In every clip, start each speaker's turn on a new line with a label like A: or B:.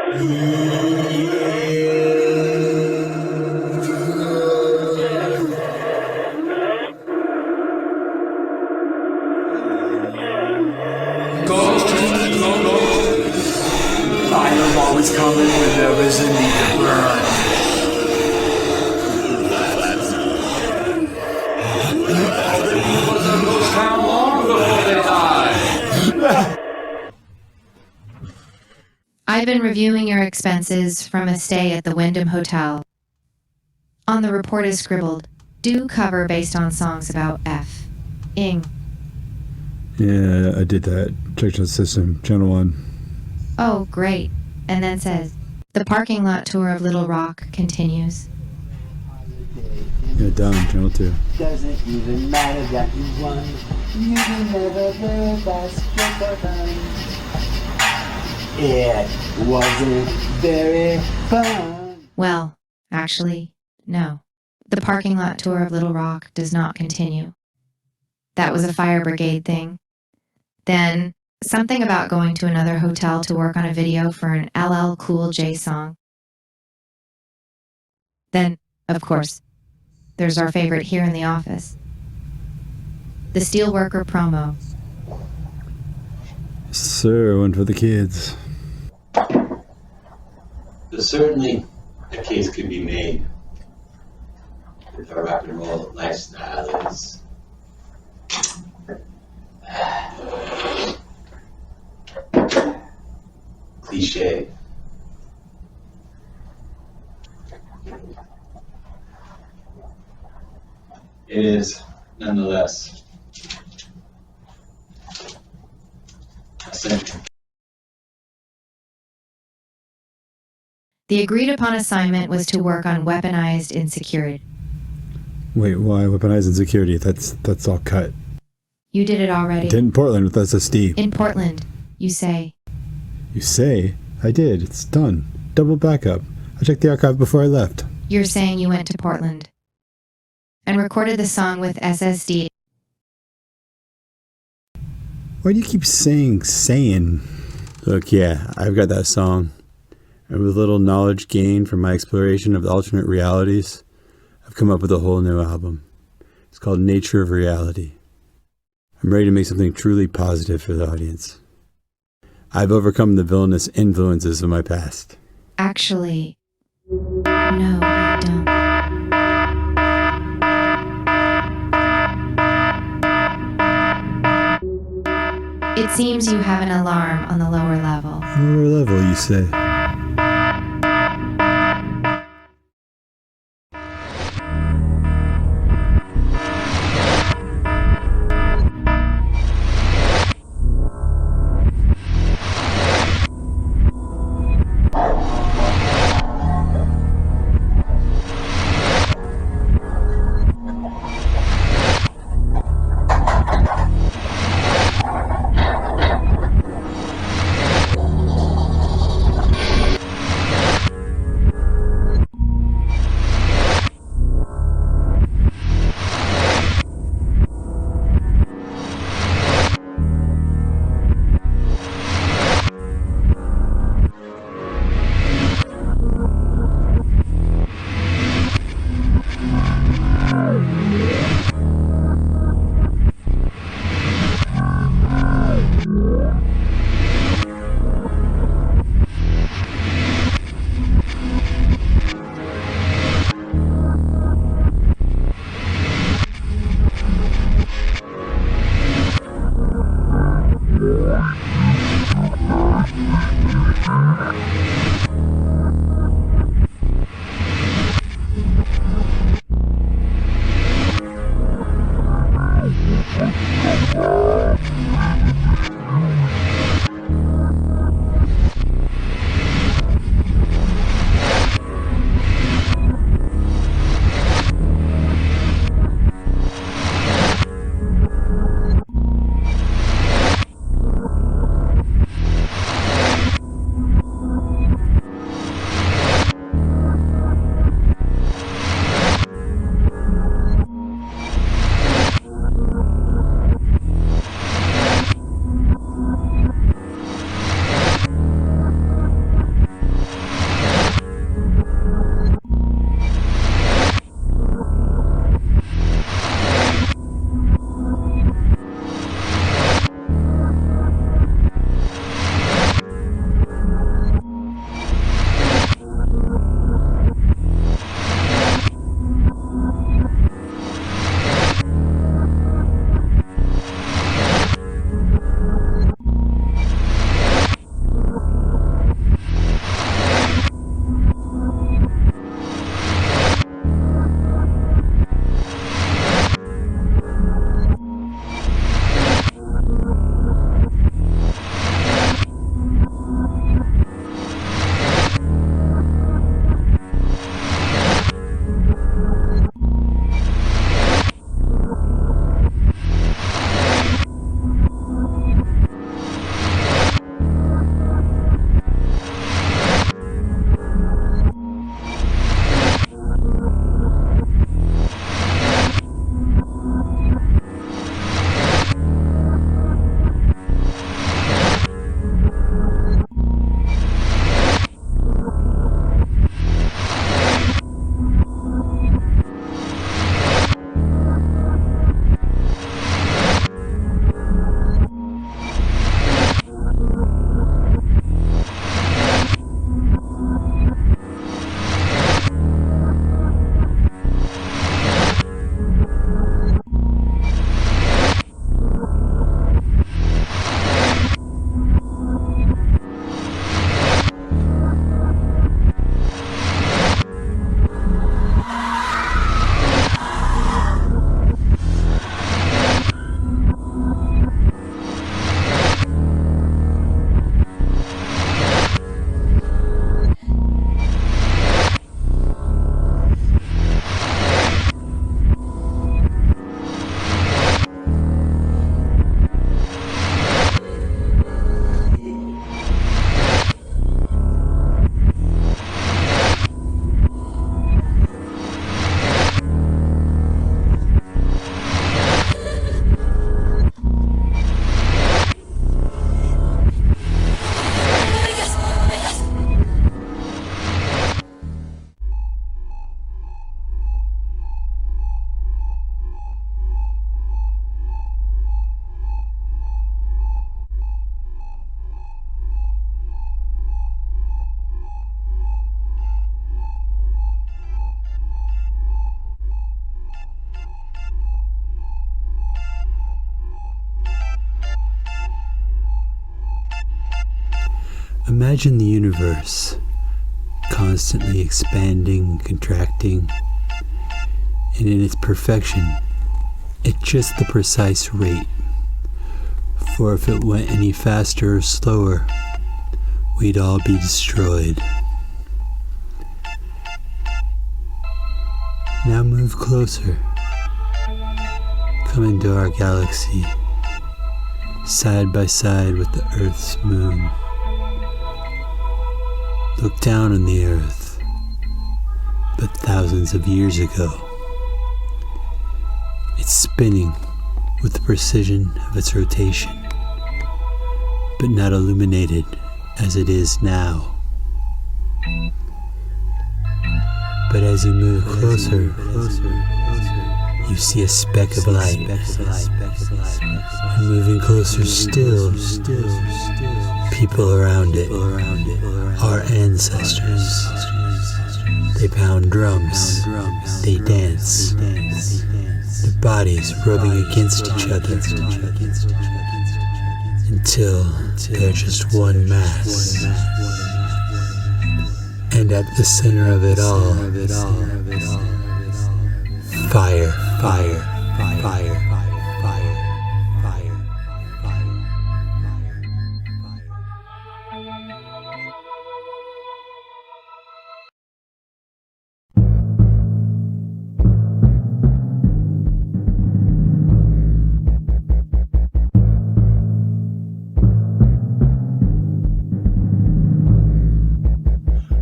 A: Fire always coming when there is a need to burn. How long before they die?
B: I've been reviewing your expenses from a stay at the Wyndham Hotel. On the report is scribbled, do cover based on songs about F-ing.
C: Yeah, I did that. Checked the system. Channel 1.
B: Oh, great. And then says, the parking lot tour of Little Rock continues.
C: Yeah, down. Channel 2.
D: Doesn't even matter that you won. You can never do that's just for fun. It wasn't very fun.
B: Well, actually, no. The parking lot tour of Little Rock does not continue. That was a fire brigade thing. Then, something about going to another hotel to work on a video for an LL Cool J song. Then, of course, there's our favorite here in the office. The Steelworker promo.
C: Sir, one for the kids.
E: So certainly a case could be made if our rock and roll lifestyle is cliche. It is nonetheless essential.
B: The agreed upon assignment was to work on weaponized insecurity.
C: Wait, why weaponized insecurity? That's all cut.
B: You did it already.
C: Did in Portland with SSD.
B: In Portland, you say.
C: You say? I did. It's done. Double backup. I checked the archive before I left.
B: You're saying you went to Portland and recorded the song with SSD.
C: Why do you keep saying? Look, yeah, I've got that song. And with little knowledge gained from my exploration of the alternate realities, I've come up with a whole new album. It's called Nature of Reality. I'm ready to make something truly positive for the audience. I've overcome the villainous influences of my past.
B: Actually, no, I don't. It seems you have an alarm on the lower level.
C: Lower level, you say? Imagine the universe constantly expanding, contracting, and in its perfection, at just the precise rate. For if it went any faster or slower, we'd all be destroyed. Now move closer. Come into our galaxy, side by side with the Earth's moon. Look down on the Earth, but thousands of years ago. It's spinning with the precision of its rotation, but not illuminated as it is now. But as you move closer, you see a speck of light. And moving closer still, people around it, our ancestors. They pound drums, they dance, their bodies rubbing against each other, until they're just one mass. And at the center of it all, fire, fire, fire, fire, fire, fire, fire, fire.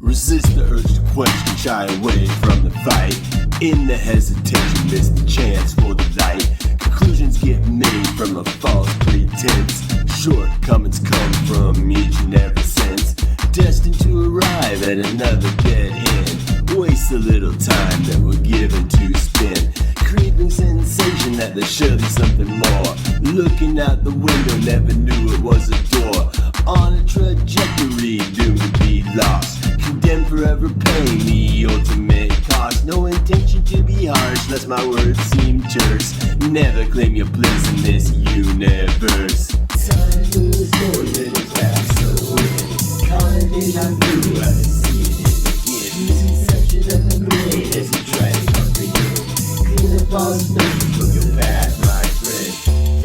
F: Resist the urge to question, shy away from the fight. In the hesitation, miss the chance for the light. Conclusions get made from a false pretense. Shortcomings come from each and every sense. Destined to arrive at another dead end. Waste a little time that we're given to spend. Creeping sensation that there's surely something more. Looking out the window, never knew it was a door. On a trajectory, doomed to be lost. Condemned forever, paying the ultimate cost. No intention to be harsh, lest my words seem terse. Never claim your place in this universe. Time moves forward, then it's back so weird. Calling it on through, I haven't seen it again. Misconception of the brain as you try to comprehend. Clean the false notions from your past, my friend.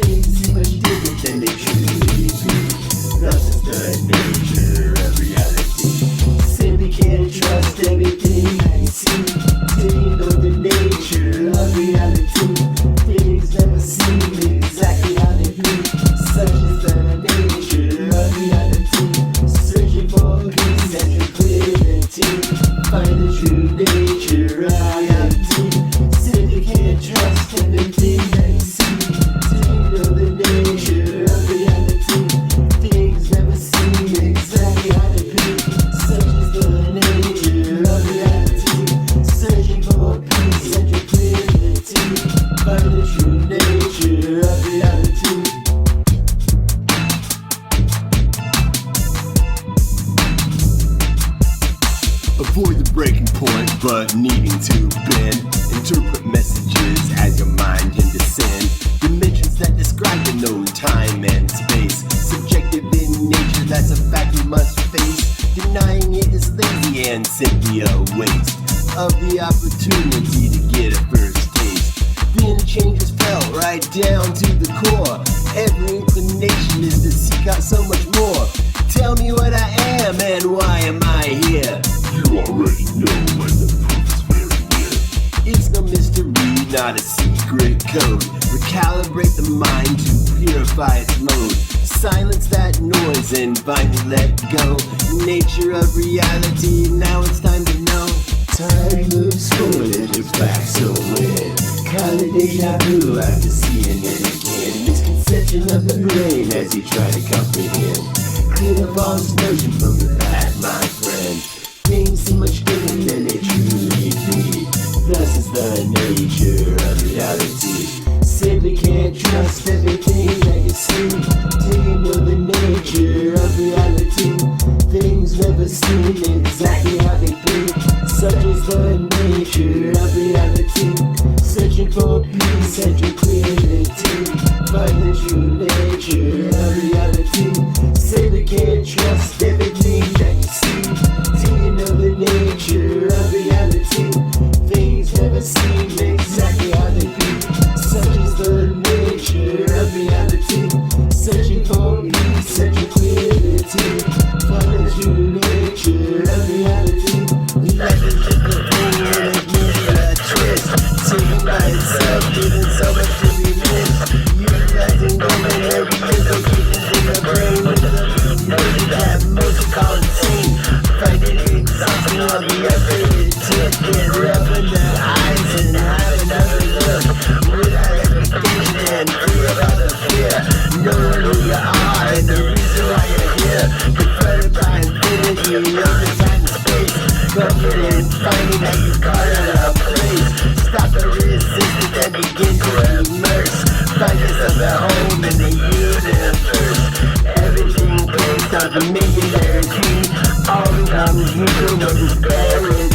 F: Things seem much different than they truly be. Thus is the nature of reality. Simply can't trust everything I see. Till you know the nature of reality. Things never seem exactly how they be. Such is the nature of reality. Searching for peace and tranquility. Find the true nature of reality. Simply can't trust everything I see. Till you know the nature of reality. Things never seem exactly how they be. Such is the nature of reality. Searching for peace and tranquility. Find the true nature of reality. Avoid the breaking point, but needing to bend. Interpret messages as your mind can descend. Dimensions that describe the known time and space. Subjective in nature, that's a fact we must face. Denying it is lazy and simply a waste of the opportunity to get a first taste. Then change is felt right down to the core. Every inclination is to seek out so much more. Tell me what I am and why am I here? You already know when the proof is very near. It's no mystery, not a secret code. Recalibrate the mind to purify its mode. Silence that noise and finally let go. Nature of reality, now it's time to know. Time moves forward and it's back so weird. Call it deja vu after seeing it again. Misconception of the brain as you try to comprehend. Clear the false notion from the past, my friend. Things seem much different than they truly be. Thus is the nature of reality. Simply can't trust everything that you see. Till you know the nature of reality. Things never seem exactly how they be. Such is the nature of reality. Searching for peace and tranquility. Find the true nature of reality. Simply can't trust everything most you call insane. Find it exhausting all the effort it took. Get up in the eyes and have another look. Without expectation and free about the fear. Knowing who you are and the reason why you're here. Confronted by infinity of the time and space. Confident finding that you caught at a place. Stop the resistance and begin to immerse. Find yourself at home in the universe. Everything plays out the millionaire dream. All becomes neutral, no despair.